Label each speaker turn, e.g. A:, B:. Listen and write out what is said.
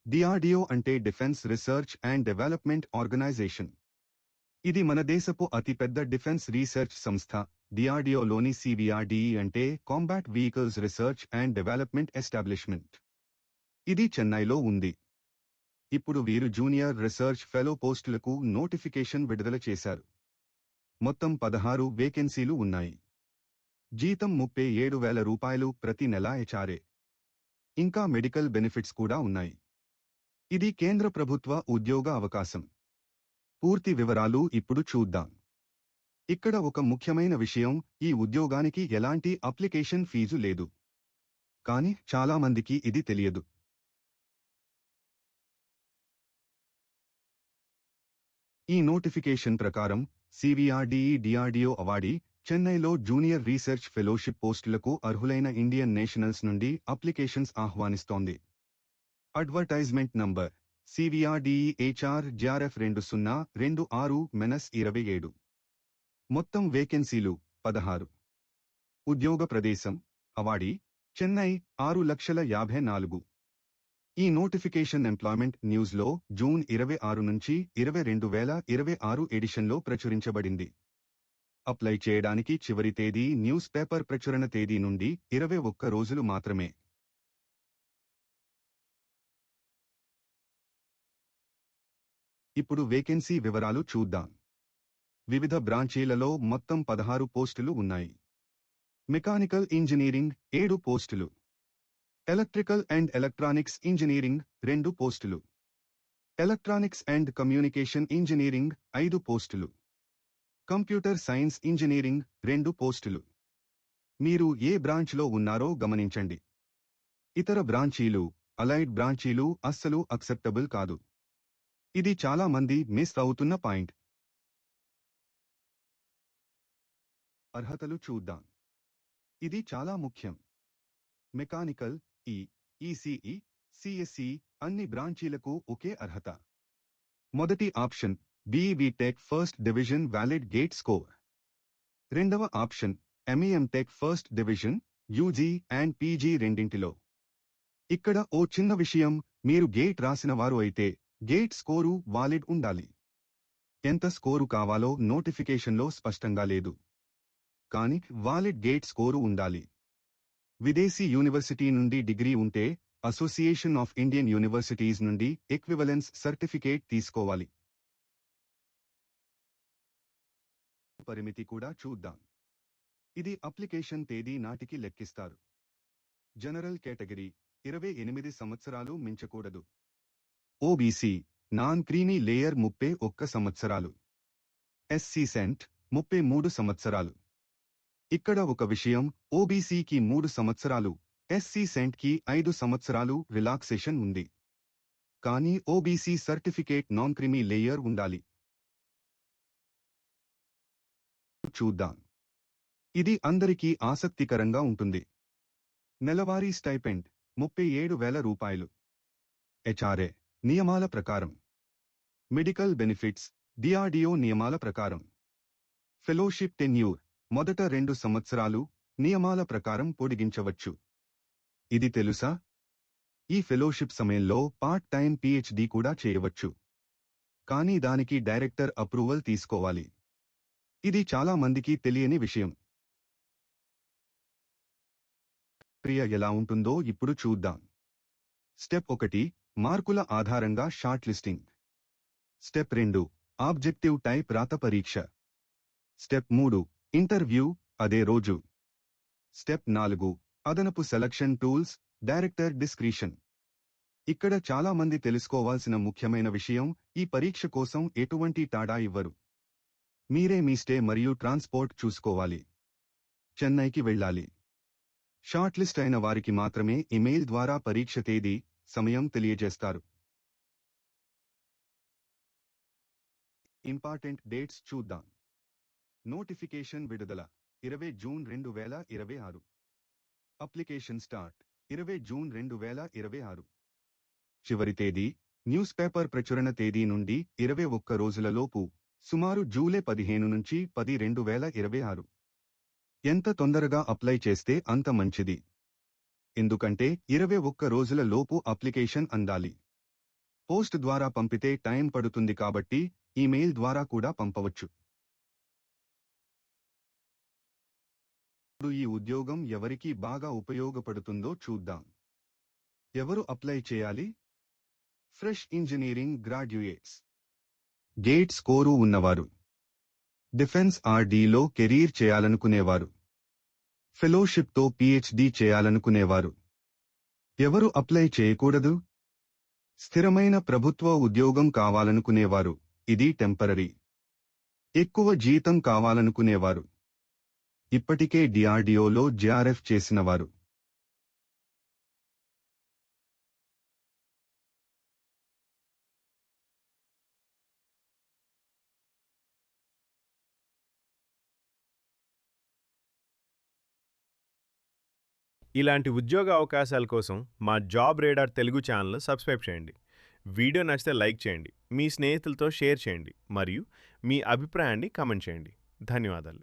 A: DRDO అంటే defence research and development organisation. ఇది మన దేశపు అతిపెద్ద డిఫెన్స్ రీసెర్చ్ సంస్థ. డిఆర్డిఓలోని సివిఆర్డిఈ అంటే combat vehicles research and development establishment. ఇది చెన్నైలో ఉంది. ఇప్పుడు వీరు జూనియర్ రీసెర్చ్ ఫెలో పోస్టులకు నోటిఫికేషన్ విడుదల చేశారు. మొత్తం 16 వేకెన్సీలు ఉన్నాయి. జీతం 37,000 రూపాయలు ప్రతి నెల హెచ్ఆర్ఏ. ఇంకా మెడికల్ బెనిఫిట్స్ కూడా ఉన్నాయి. ఇది కేంద్ర ప్రభుత్వ ఉద్యోగ అవకాశం. పూర్తి వివరాలు ఇప్పుడు చూద్దాం. ఇక్కడ ఒక ముఖ్యమైన విషయం, ఈ ఉద్యోగానికి ఎలాంటి అప్లికేషన్ ఫీజు లేదు. కానీ చాలా మందికి ఇది తెలియదు. ఈ నోటిఫికేషన్ ప్రకారం సివిఆర్డిఈ డిఆర్డిఓ అవార్డీ చెన్నైలో జూనియర్ రీసెర్చ్ ఫెలోషిప్ పోస్టులకు అర్హులైన ఇండియన్ నేషనల్స్ నుండి అప్లికేషన్స్ ఆహ్వానిస్తోంది. Advertisement number CVRDE HR JRF 2026-27. మొత్తం వేకెన్సీలు 16. ఉద్యోగ ప్రదేశం అవార్డీ చెన్నై 6,54,000. ఈ నోటిఫికేషన్ ఎంప్లాయ్మెంట్ న్యూస్లో జూన్ 26 నుంచి 2026 ఎడిషన్లో ప్రచురించబడింది. అప్లై చేయడానికి చివరి తేదీ న్యూస్ పేపర్ ప్రచురణ తేదీ నుండి 21 రోజులు మాత్రమే. ఇప్పుడు వేకెన్సీ వివరాలు చూద్దాం. వివిధ బ్రాంచీలలో మొత్తం 16 పోస్టులు ఉన్నాయి. మెకానికల్ ఇంజనీరింగ్ 7 పోస్టులు. ఎలక్ట్రికల్ అండ్ ఎలక్ట్రానిక్స్ ఇంజనీరింగ్ 2 పోస్టులు. ఎలక్ట్రానిక్స్ అండ్ కమ్యూనికేషన్ ఇంజనీరింగ్ 5 పోస్టులు. కంప్యూటర్ సైన్స్ ఇంజనీరింగ్ 2 పోస్టులు. మీరు ఏ బ్రాంచ్లో ఉన్నారో గమనించండి. ఇతర బ్రాంచీలు, అలైడ్ బ్రాంచీలు అస్సలు అక్సెప్టబుల్ కాదు. ఇది చాలా మంది మిస్ అవుతున్న పాయింట్. అర్హతలు చూద్దాం. ఇది చాలా ముఖ్యం. మెకానికల్, ఈసీఈ, సిఎస్ఈ అన్ని బ్రాంచీలకు ఒకే అర్హత. మొదటి option BE tech first division valid GATE score. రెండవ option MEM tech first division UG and PG రెండింటిలో. ఇక్కడ ఓ చిన్న విషయం, మీరు గేట్ రాసిన వారు అయితే గేట్ స్కోరు వాలిడ్ ఉండాలి. ఎంత స్కోరు కావాలో నోటిఫికేషన్లో స్పష్టంగా లేదు. కానీ వాలిడ్ గేట్ స్కోరు ఉండాలి. విదేశీ యూనివర్సిటీ నుండి డిగ్రీ ఉంటే అసోసియేషన్ ఆఫ్ ఇండియన్ యూనివర్సిటీస్ నుండి ఎక్వివలెన్స్ సర్టిఫికేట్ తీసుకోవాలి. పరిమితి కూడా చూద్దాం. ఇది అప్లికేషన్ తేదీ నాటికి లెక్కిస్తారు. జనరల్ కేటగిరీ 28 సంవత్సరాలు మించకూడదు. ఓబీసీ నాన్ క్రీమీ లేయర్ 31 సంవత్సరాలు. ఎస్సీ సెంట్ 33 సంవత్సరాలు. ఇక్కడ ఒక విషయం, ఓబీసీకి 3 సంవత్సరాలు, ఎస్సీ సెంట్కి 5 సంవత్సరాలు రిలాక్సేషన్ ఉంది. కానీ OBC certificate non creamy layer ఉండాలి. చూద్దాం. ఇది అందరికీ ఆసక్తికరంగా ఉంటుంది. నెలవారీ స్టైపెండ్ 37,000 రూపాయలు. హెచ్ఆర్ఏ నియమాల ప్రకారం. మెడికల్ బెనిఫిట్స్ డిఆర్డిఓ నియమాల ప్రకారం. ఫెలోషిప్ టెన్యూర్ మొదట 2 సంవత్సరాలు, నియమాల ప్రకారం పొడిగించవచ్చు. ఇది తెలుసా? ఈ ఫెలోషిప్ సమయంలో పార్ట్ టైం PhD కూడా చేయవచ్చు. కానీ దానికి డైరెక్టర్ అప్రూవల్ తీసుకోవాలి. ఇది చాలా మందికి తెలియని విషయం. ప్రక్రియ ఎలా ఉంటుందో ఇప్పుడు చూద్దాం. స్టెప్ 1 మార్కుల ఆధారంగా short listing. Step 2 objective type రాత పరీక్ష. స్టెప్ 3 ఇంటర్వ్యూ అదే రోజు. స్టెప్ 4 అదనపు సెలక్షన్ టూల్స్, డైరెక్టర్ డిస్క్రిషన్. ఇక్కడ చాలా మంది తెలుసుకోవాల్సిన ముఖ్యమైన విషయం, ఈ పరీక్ష కోసం ఎటువంటి టాడా ఇవ్వరు. మీరే మీ స్టే మరియు ట్రాన్స్పోర్ట్ చూసుకోవాలి. చెన్నైకి వెళ్ళాలి. షార్ట్ లిస్ట్ అయిన వారికి మాత్రమే ఇమెయిల్ ద్వారా పరీక్ష తేదీ, సమయం తెలియజేస్తారు. ఇంపార్టెంట్ డేట్స్ చూద్దాం. నోటిఫికేషన్ విడుదల 20 జూన్ 2026. Application start 20 June 2026. చివరి తేదీ న్యూస్ పేపర్ ప్రచురణ తేదీ నుండి 21 రోజుల లోపు, సుమారు జూలై 15 నుంచి 10, 2026. ఎంత తొందరగా అప్లై చేస్తే అంత మంచిది. ఎందుకంటే 21 రోజుల లోపు అప్లికేషన్ అందాలి. పోస్ట్ ద్వారా పంపితే టైం పడుతుంది కాబట్టి ఈమెయిల్ ద్వారా కూడా పంపవచ్చు. ఇప్పుడు ఈ ఉద్యోగం ఎవరికి బాగా ఉపయోగపడుతుందో చూద్దాం. ఎవరు అప్లై చేయాలి? Fresh engineering graduates, gate score ఉన్నవారు, డిఫెన్స్ RDలో కెరీర్ చేయాలనుకునేవారు, ఫెలోషిప్తో PhD చేయాలనుకునేవారు. ఎవరు అప్లై చేయకూడదు? స్థిరమైన ప్రభుత్వ ఉద్యోగం కావాలనుకునేవారు, ఇది టెంపరరీ. ఎక్కువ జీతం కావాలనుకునేవారు, ఇప్పటికే DRDOలో JRF చేసినవారు.
B: ఇలాంటి ఉద్యోగ అవకాశాల కోసం మా job radar Telugu channel subscribe చేయండి. వీడియో నచ్చితే లైక్ చేయండి, మీ స్నేహితులతో షేర్ చేయండి మరియు మీ అభిప్రాయాన్ని కామెంట్ చేయండి. ధన్యవాదాలు.